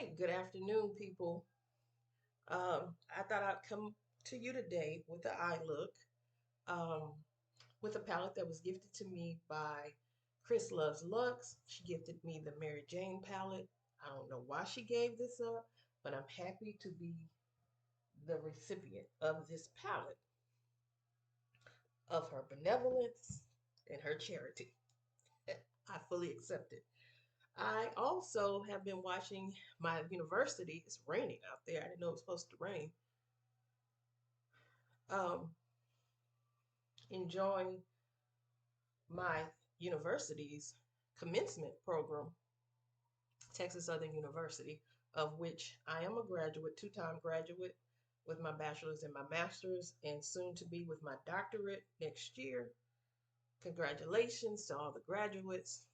Hey, good afternoon, people. I thought I'd come to you today with the eye look, um, with a palette that was gifted to me by Chris Loves Lux. She gifted me the Mary Jane palette. I don't know why she gave this up, but I'm happy to be the recipient of this palette, of her benevolence and her charity. I fully accept it. I also have been watching my university. It's raining out there. I didn't know it was supposed to rain. Um, Enjoying my university's commencement program, Texas Southern University, of which I am a graduate, two-time graduate with my bachelor's and my master's, and soon to be with my doctorate next year. Congratulations to all the graduates,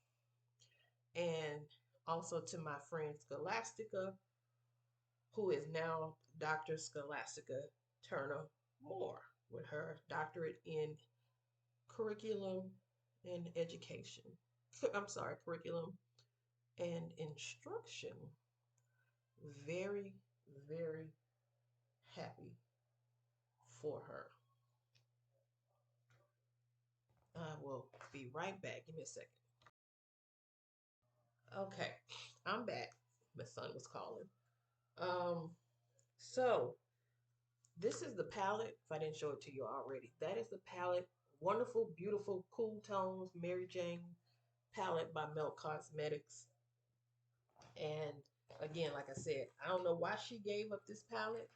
and also to my friend Scholastica, who is now Dr. Scholastica Turner Moore with her doctorate in curriculum and education. I'm sorry, curriculum and instruction. Very, very happy for her. I will be right back. Give me a second. Okay, I'm back. My son was calling. Um, so this is the palette. If I didn't show it to you already, that is the palette. Wonderful, beautiful, cool tones, Mary Jane palette by Melt Cosmetics. And again, like I said, I don't know why she gave up this palette,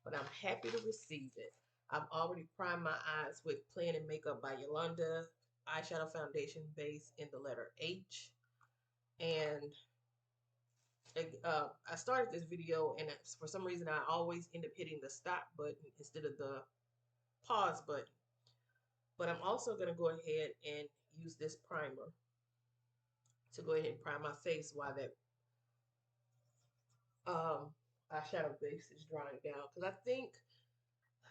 but I'm happy to receive it. I've already primed my eyes with Plan and Makeup by Yolanda eyeshadow foundation base in the letter H. And I started this video, and for some reason, I always end up hitting the stop button instead of the pause button. But I'm also going to go ahead and use this primer to go ahead and prime my face while that um, eyeshadow base is drying down. Because I think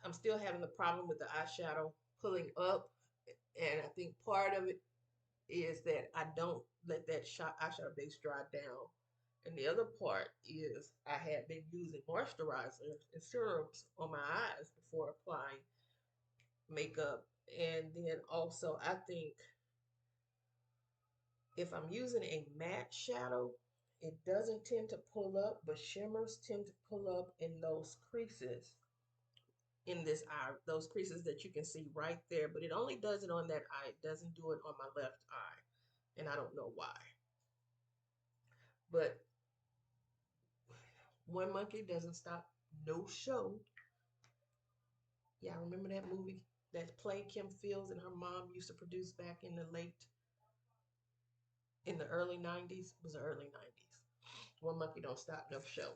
I'm still having the problem with the eyeshadow pulling up, and I think part of it is that I don't let that eyeshadow base dry down. And the other part is I had been using moisturizers and serums on my eyes before applying makeup. And then also, I think if I'm using a matte shadow, it doesn't tend to pull up, but shimmers tend to pull up in those creases in this eye, those creases that you can see right there, but it only does it on that eye. It doesn't do it on my left eye, and I don't know why. But one monkey doesn't stop no show. Yeah, I remember that movie, that play Kim Fields and her mom used to produce back in the early 90s. It was the early 90s. One monkey don't stop no show.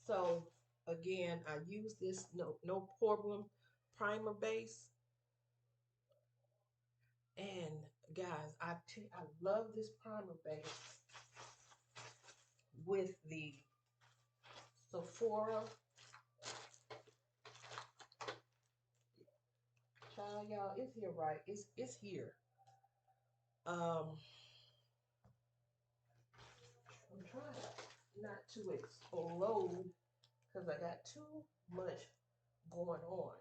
So again, I use this no problem primer base. And guys, I love this primer base with the Sephora. Child, y'all, it's here, right? It's here. Um, I'm trying not to explode because I got too much going on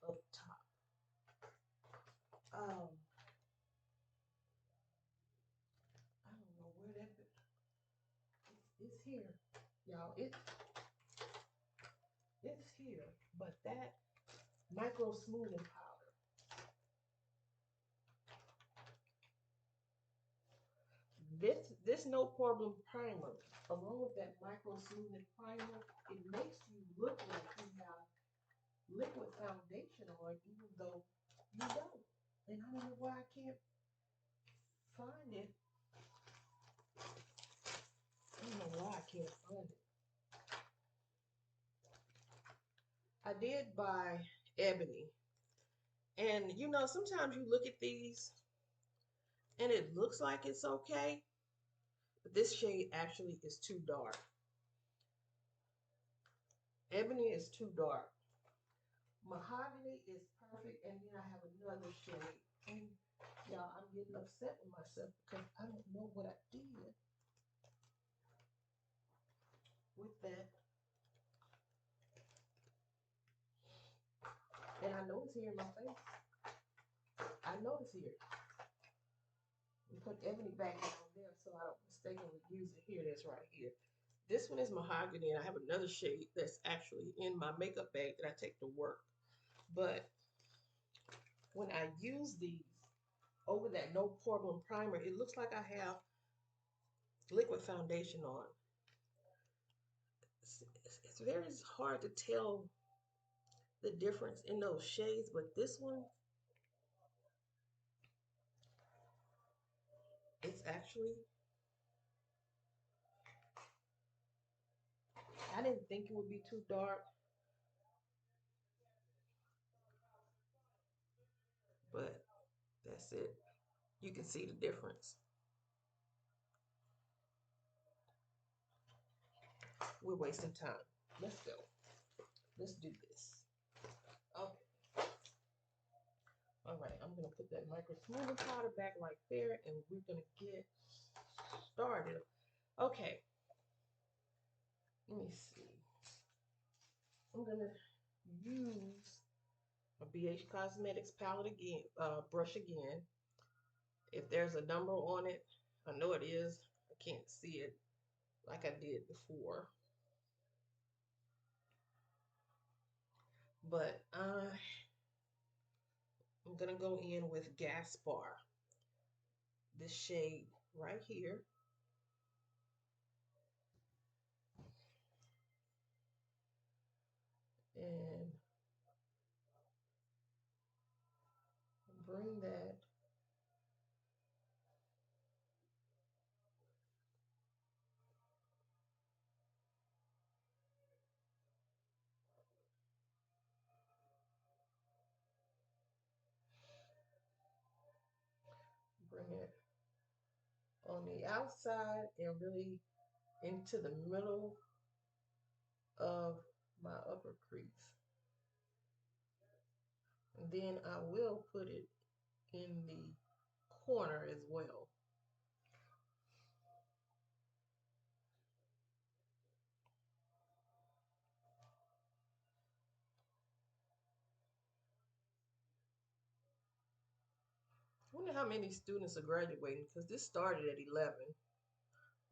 up top. Um, I don't know where that it's here, y'all. It's here, but that micro smoothing powder. This no problem primer, along with that micro smoothing primer, it makes you look like you have liquid foundation on, even though you don't. And I don't know why I can't find it. I don't know why I can't find it. I did buy Ebony, and you know sometimes you look at these and it looks like it's okay, but this shade actually is too dark. Ebony is too dark. Mahogany is perfect, and then I have another shade. And y'all, I'm getting upset with myself because I don't know what I did. with that. And I know it's here in my face. I know it's here. And put ebony back down there so I don't mistakenly use it here. That's right here. This one is mahogany, and I have another shade that's actually in my makeup bag that I take to work. But when I use these over that no problem primer, it looks like I have liquid foundation on. It's very hard to tell the difference in those shades, but this one, it's actually, I didn't think it would be too dark, but that's it. You can see the difference. We're wasting time. Let's go. Let's do this. Okay. All right, I'm gonna put that micro smoothing powder back right there, and we're gonna get started. Okay, let me see. I'm gonna use a BH Cosmetics palette again, brush again. If there's a number on it, I know it is. I can't see it like I did before. But I'm gonna go in with Gaspar, this shade right here. And bring that bring it on the outside and really into the middle of my upper crease. And then I will put it in the corner as well. I wonder how many students are graduating, because this started at 11.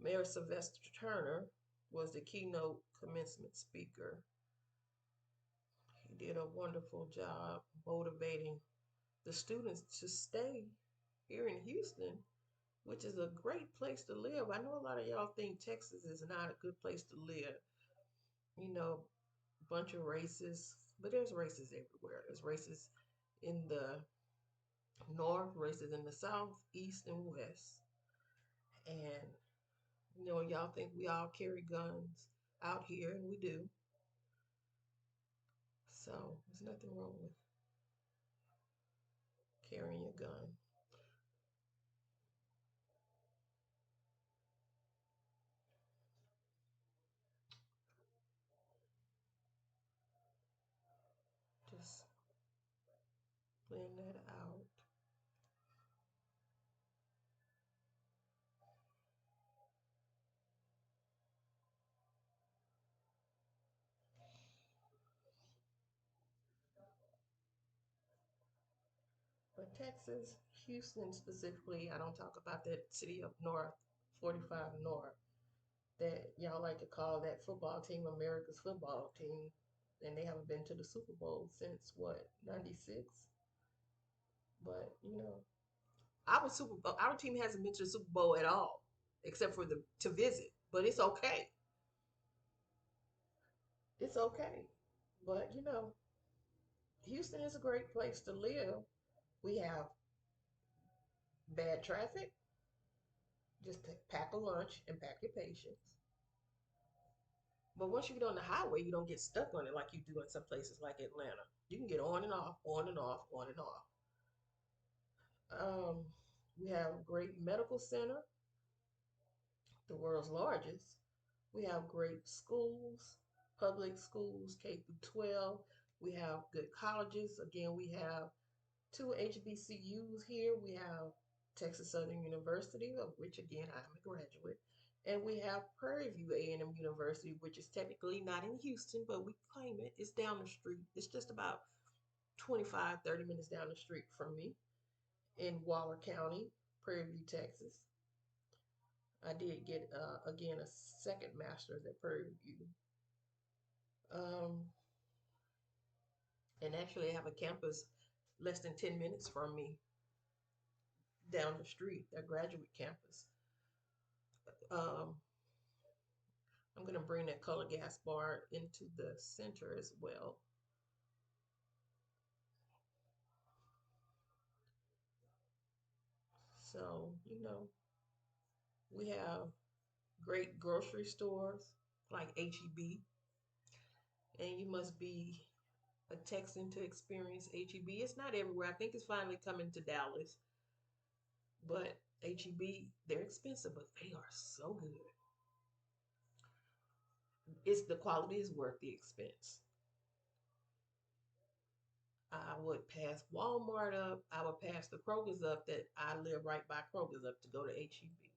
Mayor Sylvester Turner was the keynote commencement speaker. He did a wonderful job motivating the students to stay here in Houston, which is a great place to live. I know a lot of y'all think Texas is not a good place to live. You know, a bunch of races, but there's races everywhere. There's races in the north, races in the south, east, and west. And, you know, y'all think we all carry guns out here, and we do. So there's nothing wrong with carrying a gun. Just blend that out. But Texas, Houston specifically, I don't talk about that city up north, 45 North, that y'all like to call that football team America's football team. And they haven't been to the Super Bowl since what, 96? But, you know, our team hasn't been to the Super Bowl at all, except for the to visit. But it's okay. It's okay. But, you know, Houston is a great place to live. We have bad traffic. Just pack a lunch and pack your patience. But once you get on the highway, you don't get stuck on it like you do in some places like Atlanta. You can get on and off, on and off, on and off. Um, we have a great medical center, the world's largest. We have great schools, public schools, K through 12. We have good colleges. Again, we have two HBCUs here. We have Texas Southern University, of which again I am a graduate, And we have Prairie View A&M University, which is technically not in Houston, but we claim it. It's down the street. It's just about 25, 30 minutes down the street from me in Waller County, Prairie View, Texas. I did get, again, a second master's at Prairie View. Um, and actually, I have a campus less than 10 minutes from me down the street, a graduate campus. Um, I'm going to bring that color gas bar into the center as well. So, we have great grocery stores like HEB, and you must be a Texan to experience HEB. It's not everywhere. I think it's finally coming to Dallas, but HEB, they're expensive, but they are so good. It's the quality is worth the expense. I would pass Walmart up. I would pass the Kroger's up that I live right by Kroger's up to go to HEB.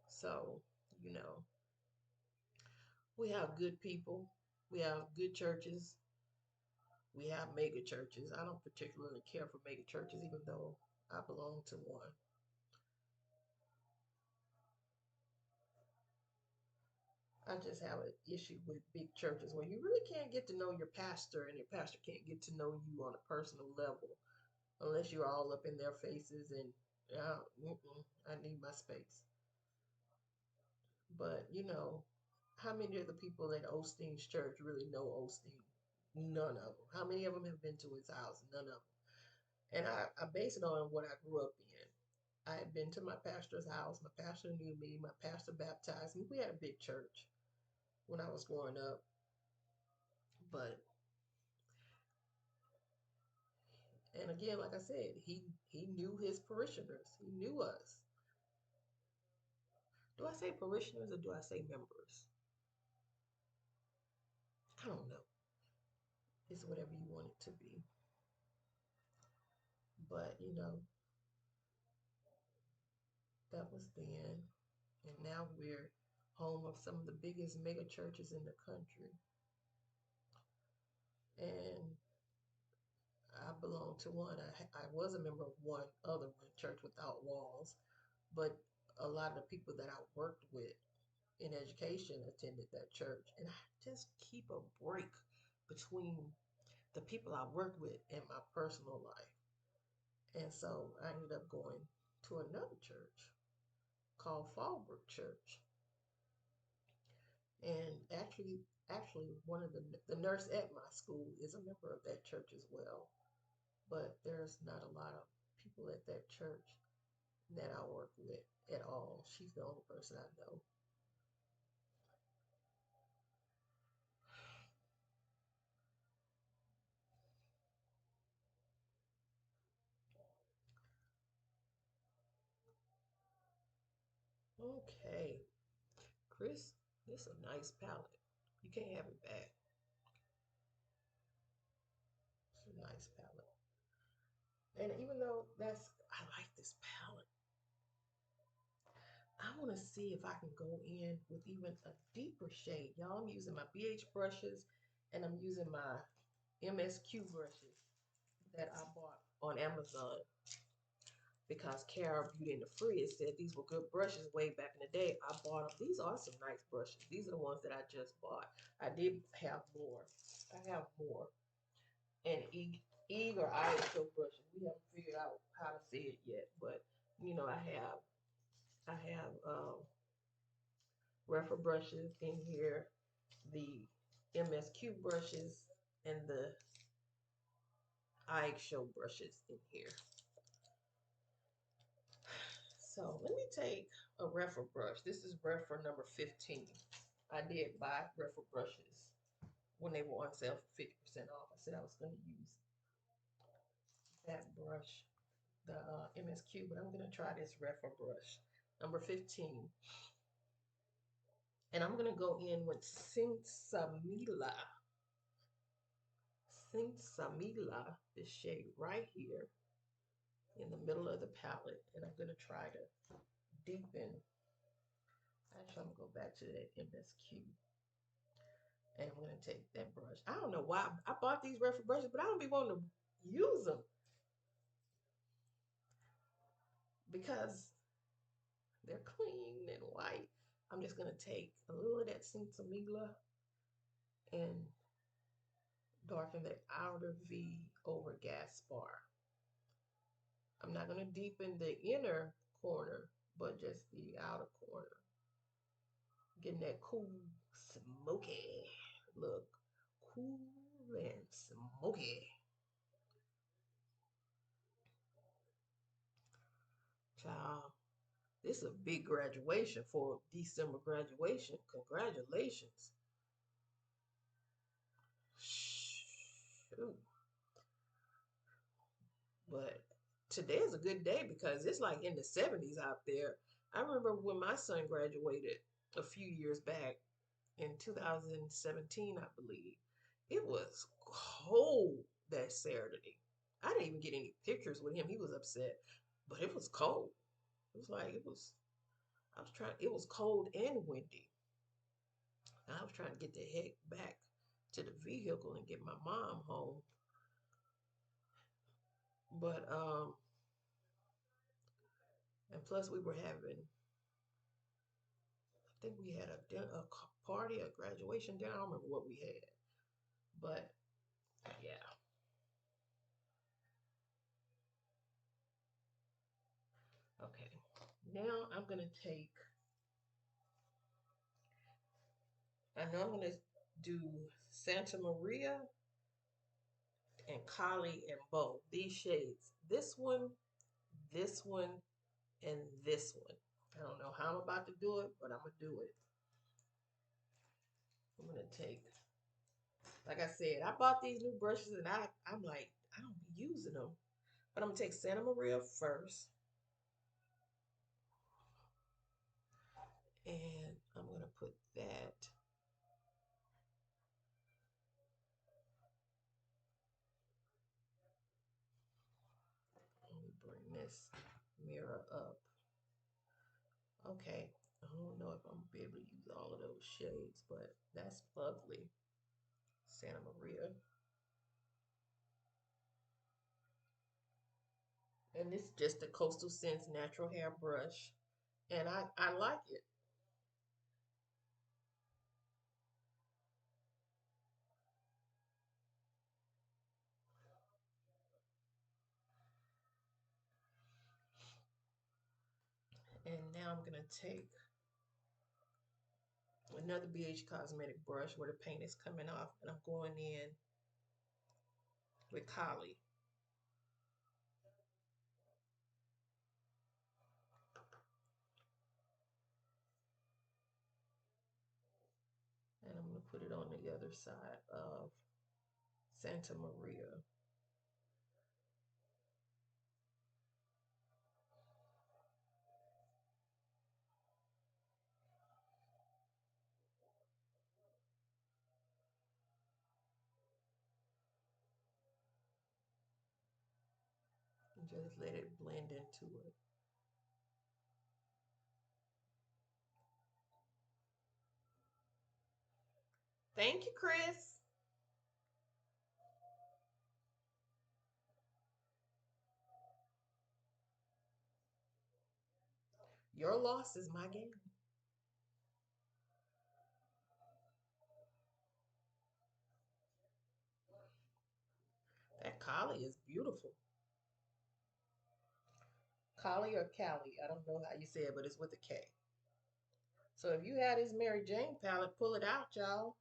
So, you know, we have good people. We have good churches. We have mega churches. I don't particularly care for mega churches, even though I belong to one. I just have an issue with big churches where you really can't get to know your pastor and your pastor can't get to know you on a personal level unless you're all up in their faces and I need my space. But how many of the people at Osteen's church really know Osteen? None of them. How many of them have been to his house? None of them. And I base it on what I grew up in. I had been to my pastor's house. My pastor knew me. My pastor baptized me. We had a big church when I was growing up. But and again, like I said, he knew his parishioners. He knew us. Do I say parishioners or do I say members? I don't know. It's whatever you want it to be. But that was then. And now we're home of some of the biggest mega churches in the country. And I belong to one. I was a member of one other one, Church Without Walls, but a lot of the people that I worked with in education attended that church. And I just keep a break between the people I worked with and my personal life. And so I ended up going to another church called Fallbrook Church. And actually one of the nurse at my school is a member of that church as well. But there's not a lot of people at that church that I work with at all. She's the only person I know. Okay, Chris, this is a nice palette. You can't have it back. It's a nice palette. And even though I like this palette, I want to see if I can go in with even a deeper shade. Y'all, I'm using my BH brushes and I'm using my MSQ brushes that I bought on Amazon because Cara Beauty and the Free said these were good brushes way back in the day. I bought them. These are some nice brushes. These are the ones that I just bought. I did have more. I have more. And Eve or I show brushes. We haven't figured out how to say it yet, but I have refer brushes in here, the MSQ brushes, and the I show brushes in here. So let me take a refer brush. This is refer number 15. I did buy refer brushes when they were on sale for 50% off. I said I was going to use that brush, the MSQ, but I'm going to try this refer brush, number 15. And I'm going to go in with Sinsamila. Sinsamila, this shade right here. in the middle of the palette, and I'm going to try to deepen. Actually, I'm going to go back to that MSQ, and I'm going to take that brush. I don't know why I bought these reference brushes, but I don't be wanting to use them because they're clean and white. I'm just going to take a little of that Sintamigla and darken the outer V over Gaspar. I'm not going to deepen the inner corner, but just the outer corner. Getting that cool, smoky look. Cool and smoky. Child, this is a big graduation for December graduation. Congratulations. Shoot. But today is a good day because it's like in the 70s out there. I remember when my son graduated a few years back in 2017, I believe. It was cold that Saturday. I didn't even get any pictures with him. He was upset, but it was cold. It was like I was trying, it was cold and windy. I was trying to get the heck back to the vehicle and get my mom home. But and plus we were having, I think we had a party, a graduation dinner. I don't remember what we had, but yeah. Okay, now I'm gonna take. I know I'm gonna do Santa Maria and Kali and both these shades. This one, and this one. I don't know how I'm about to do it, but I'm gonna do it. I'm gonna take, like I said, I bought these new brushes and I'm like, I don't be using them. But I'm gonna take Santa Maria first, and I'm gonna put that. Let me bring this mirror up. Okay, I don't know if I'm gonna be able to use all of those shades, but that's lovely. Santa Maria. And this is just a Coastal Scents natural hair brush. And I like it. And now I'm gonna take another BH Cosmetic brush where the paint is coming off, and I'm going in with Kali. And I'm gonna put it on the other side of Santa Maria. And just let it blend into it. Thank you, Chris. Your loss is my gain. That Kali is beautiful. Kali or Cali, I don't know how you say it, but it's with a K. So if you had this MaryJane palette, pull it out, y'all.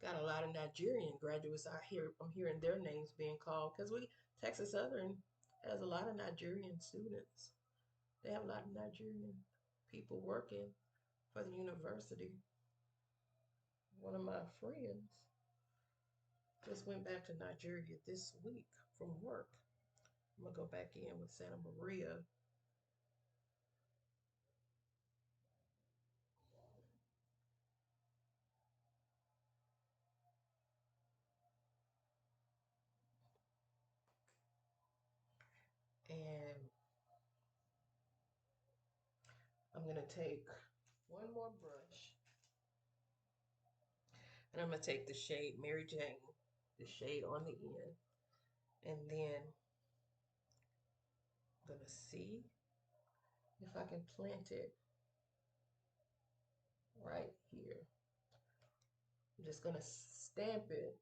Got a lot of Nigerian graduates out here. I'm hearing their names being called because Texas Southern has a lot of Nigerian students. They have a lot of Nigerian people working for the university. One of my friends just went back to Nigeria this week from work. I'm gonna go back in with Santa Maria. And I'm gonna take one more brush, and I'm gonna take the shade Mary Jane, the shade on the end, and then I'm gonna see if I can plant it right here. I'm just gonna stamp it.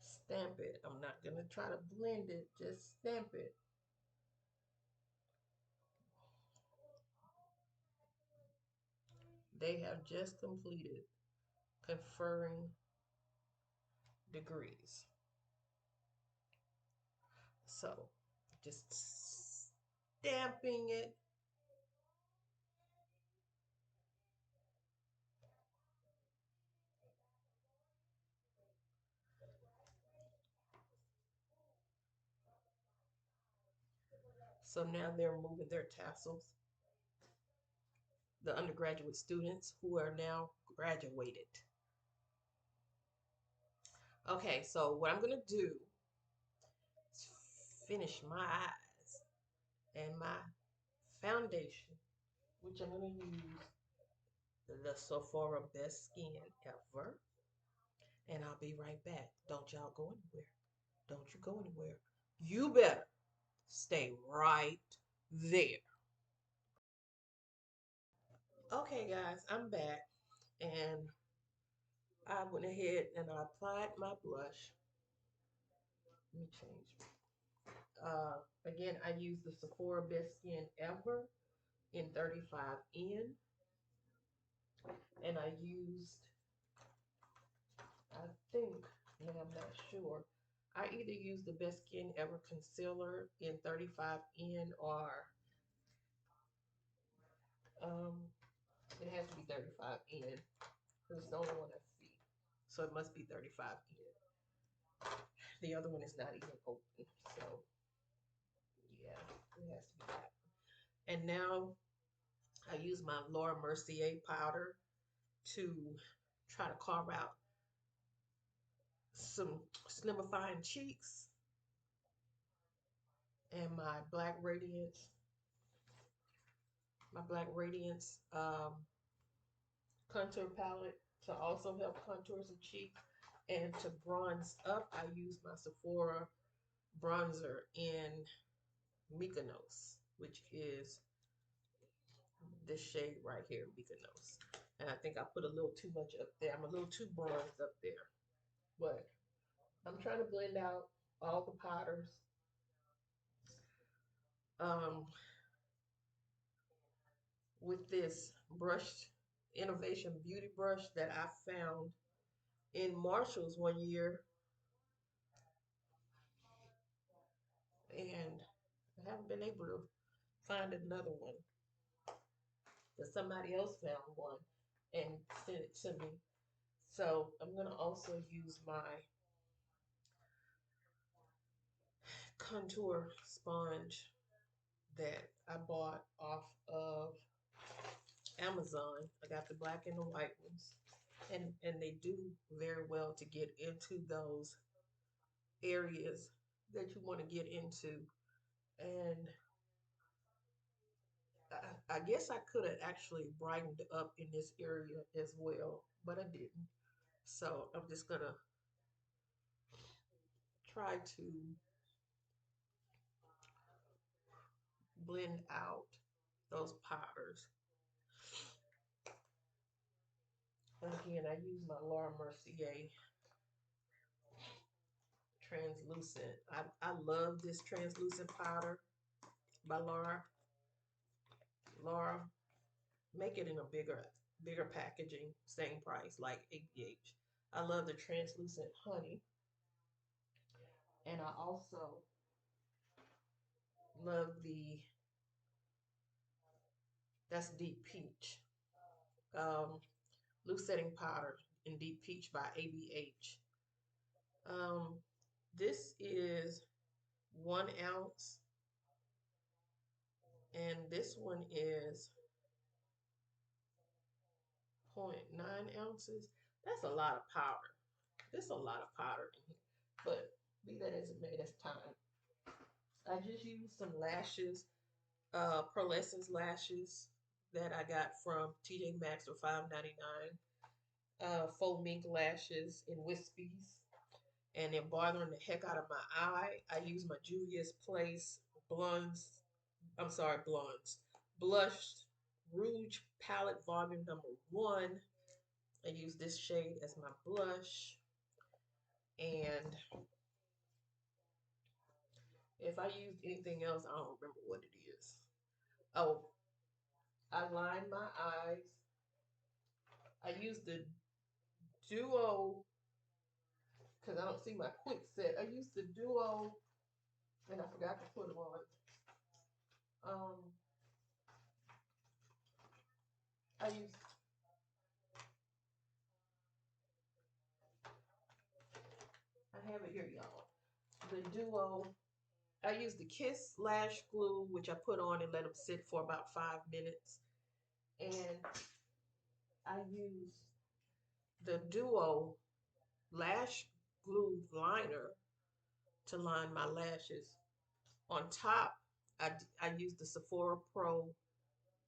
Stamp it. I'm not gonna try to blend it, just stamp it. They have just completed conferring degrees. So just stamping it. So now they're moving their tassels. The undergraduate students who are now graduated. Okay, so what I'm gonna do is finish my eyes and my foundation, which I'm gonna use the Sephora Best Skin Ever. And I'll be right back. Don't y'all go anywhere. Don't you go anywhere. You better stay right there. Okay, guys, I'm back. And I went ahead and I applied my blush. Let me change. Again, I used the Sephora Best Skin Ever in 35N. And I used, I think, and I'm not sure, I either used the Best Skin Ever Concealer in 35N or um, it has to be 35N. It's the only one I see. So it must be 35N. The other one is not even open. So yeah, it has to be that. And now I use my Laura Mercier powder to try to carve out some slimifying cheeks, and my Black Radiance contour palette to also help contour some cheeks. And to bronze up, I use my Sephora bronzer in Mykonos, which is this shade right here, Mykonos. And I think I put a little too much up there. I'm a little too bronzed up there. But I'm trying to blend out all the powders. Um, with this brush, Innovation Beauty brush that I found in Marshall's one year. And I haven't been able to find another one. But somebody else found one and sent it to me. So I'm going to also use my contour sponge that I bought off of Amazon. I got the black and the white ones. And they do very well to get into those areas that you want to get into. And I guess I could have actually brightened up in this area as well, but I didn't. So I'm just gonna try to blend out those powders. And again, I use my Laura Mercier translucent. I love this translucent powder by Laura. Laura, make it in a bigger packaging, same price, like 88. I love the translucent honey. And I also love that's Deep Peach. Loose setting powder in Deep Peach by ABH. Um, This is 1 ounce, and this one is 0.9 ounces. That's a lot of powder. There's a lot of powder in here. But be that as it may, that's time. I just used some lashes, pearlescence lashes that I got from TJ Maxx for $5.99. Faux mink lashes in wispies, and they're bothering the heck out of my eye. I use my Juvia's Place Blondes, Blondes, Blush Rouge Palette Volume number 1. I use this shade as my blush. And if I used anything else, I don't remember what it is. Oh, I line my eyes. I use the Duo, because I don't see my quick set. I use the Duo, and I forgot to put it on. Um, I use I have it here, y'all. The Duo. I use the Kiss Lash Glue, which I put on and let them sit for about 5 minutes. And I use the Duo Lash Glue Liner to line my lashes. On top, I use the Sephora Pro.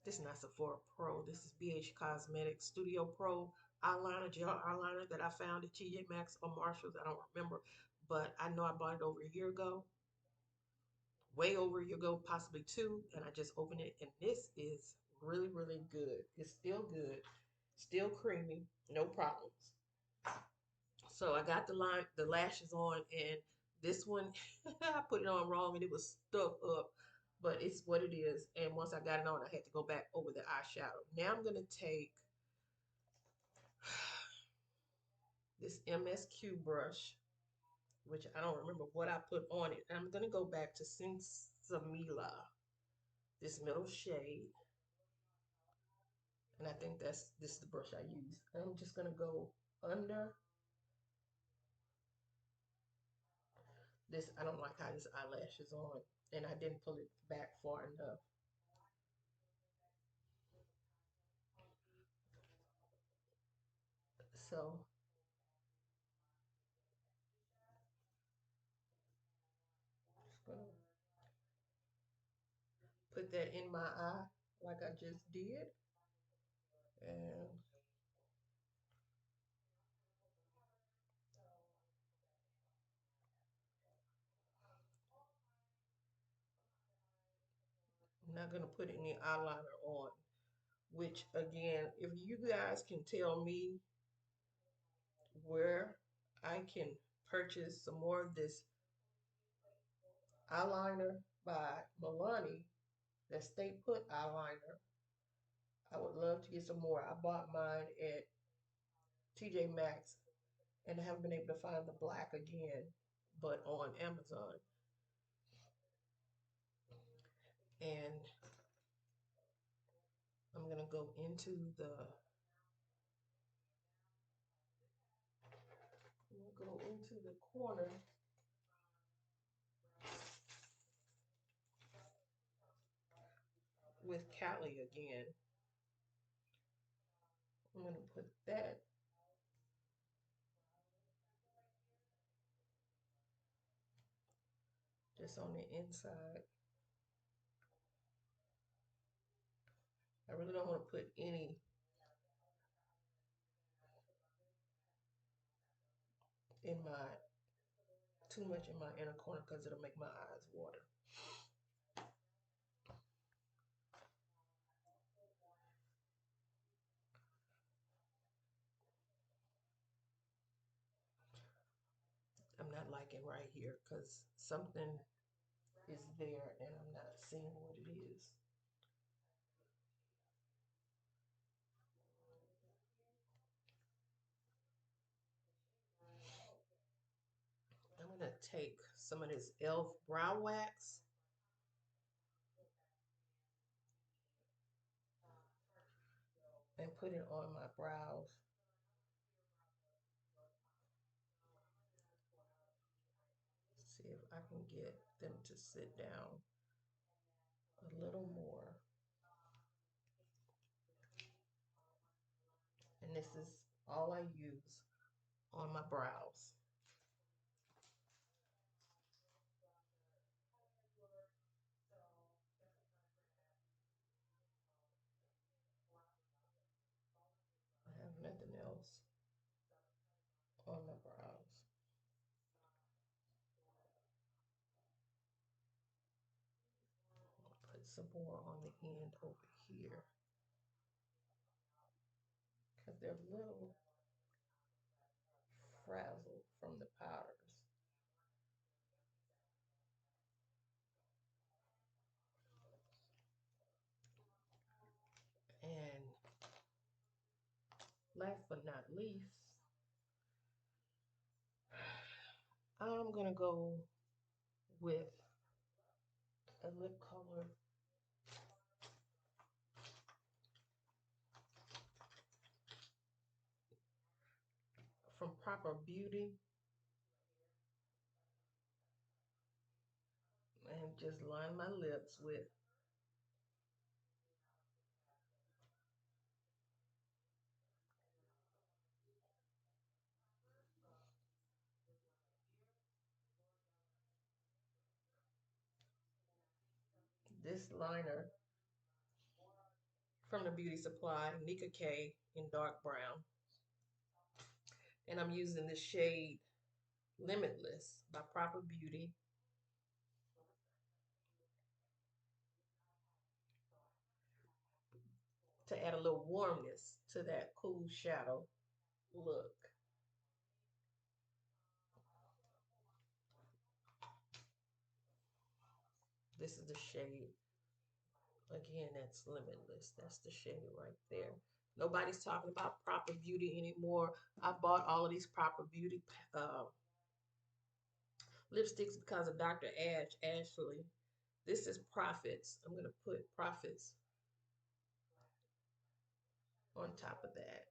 This is not Sephora Pro. This is BH Cosmetics Studio Pro eyeliner, gel eyeliner that I found at TJ Maxx or Marshalls. I don't remember, but I know I bought it over a year ago. Way over a year ago, possibly 2, and I just opened it, and this is really, really good. It's still good, still creamy, no problems. So I got the lashes on, and this one I put it on wrong and it was stuck up, but it's what it is. And once I got it on, I had to go back over the eyeshadow. Now I'm gonna take this MSQ brush, which I don't remember what I put on it. I'm gonna go back to Sinsamila, this middle shade. And I think this is the brush I use. I'm just gonna go under this. I don't like how this eyelash is on, and I didn't pull it back far enough. So just gonna put that in my eye like I just did. And I'm not gonna put any eyeliner on, which again, if you guys can tell me where I can purchase some more of this eyeliner by Milani, that Stay Put eyeliner, I would love to get some more. I bought mine at TJ Maxx and I haven't been able to find the black again, but on Amazon. And I'm gonna go into the corner with Callie again. I'm gonna put that just on the inside. I really don't want to put any in my too much in my inner corner because it'll make my eyes water. I'm not liking right here because something is there and I'm not seeing what it is. I'm gonna take some of this e.l.f. brow wax and put it on my brows. see if I can get them to sit down a little more. And this is all I use on my brows. I have nothing else on my brows. I'll put some more on the end over here because they're a little frazzled from the powders. And last but not least, I'm gonna go with a lip color from Proper Beauty and just line my lips with. This liner from the Beauty Supply, Nika K in dark brown. And I'm using the shade Limitless by Proper Beauty. To add a little warmness to that cool shadow look. This is the shade. Again, that's Limitless. That's the shade right there. Nobody's talking about Proper Beauty anymore. I bought all of these Proper Beauty lipsticks because of Dr. Ashley. This is Profits. I'm going to put Profits on top of that.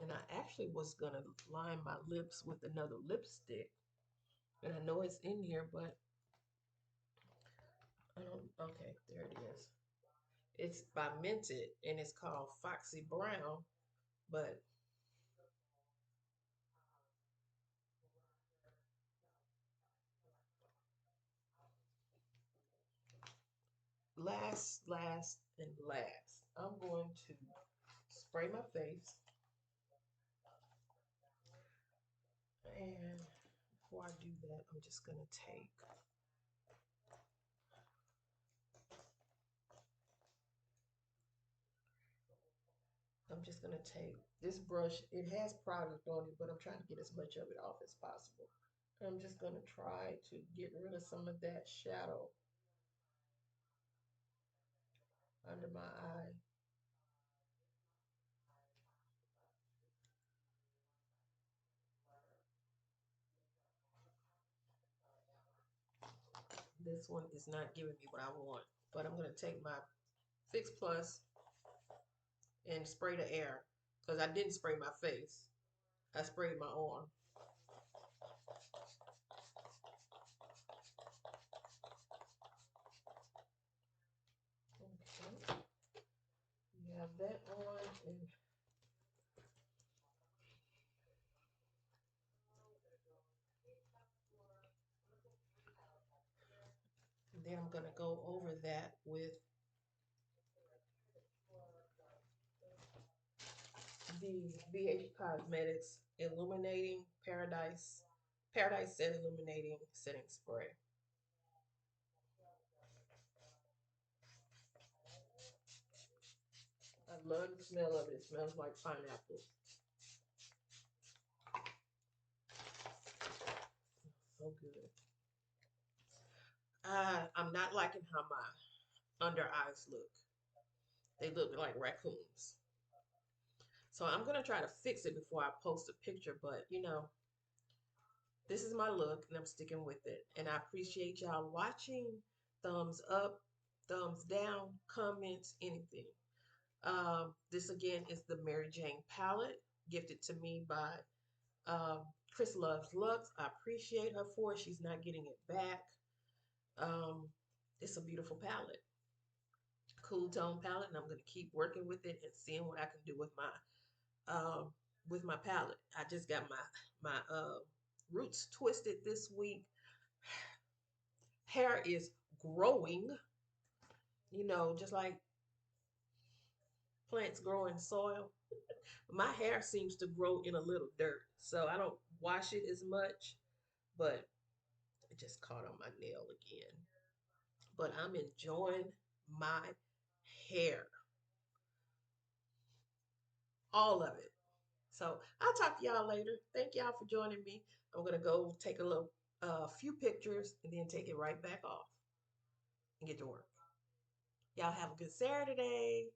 And I actually was going to line my lips with another lipstick. And I know it's in here, but I don't. Okay, there it is. It's by Mented and it's called Foxy Brown. But last, I'm going to spray my face. And before I do that, I'm just gonna take this brush. It has product on it, but I'm trying to get as much of it off as possible. I'm just gonna try to get rid of some of that shadow under my eye. This one is not giving me what I want, but I'm gonna take my Fix Plus and spray the air because I didn't spray my face. I sprayed my arm. Okay, you have that on, and then I'm gonna go over that with the BH Cosmetics Illuminating Paradise Set Illuminating Setting Spray. I love the smell of it. It smells like pineapple. So good. I'm not liking how my under eyes look. They look like raccoons. So I'm going to try to fix it before I post a picture. But, this is my look and I'm sticking with it. And I appreciate y'all watching. Thumbs up, thumbs down, comments, anything. This again is the MaryJane palette gifted to me by Um, Chris Loves Lux. I appreciate her for it. She's not getting it back. Um, it's a beautiful palette, cool tone palette, and I'm gonna keep working with it and seeing what I can do um, with my palette. I just got my roots twisted this week. Hair is growing, just like plants grow in soil. My hair seems to grow in a little dirt, so I don't wash it as much, but it just caught on my nail again. But I'm enjoying my hair, all of it. So I'll talk to y'all later. Thank y'all for joining me. I'm gonna go take a little few pictures and then take it right back off and get to work. Y'all have a good Saturday.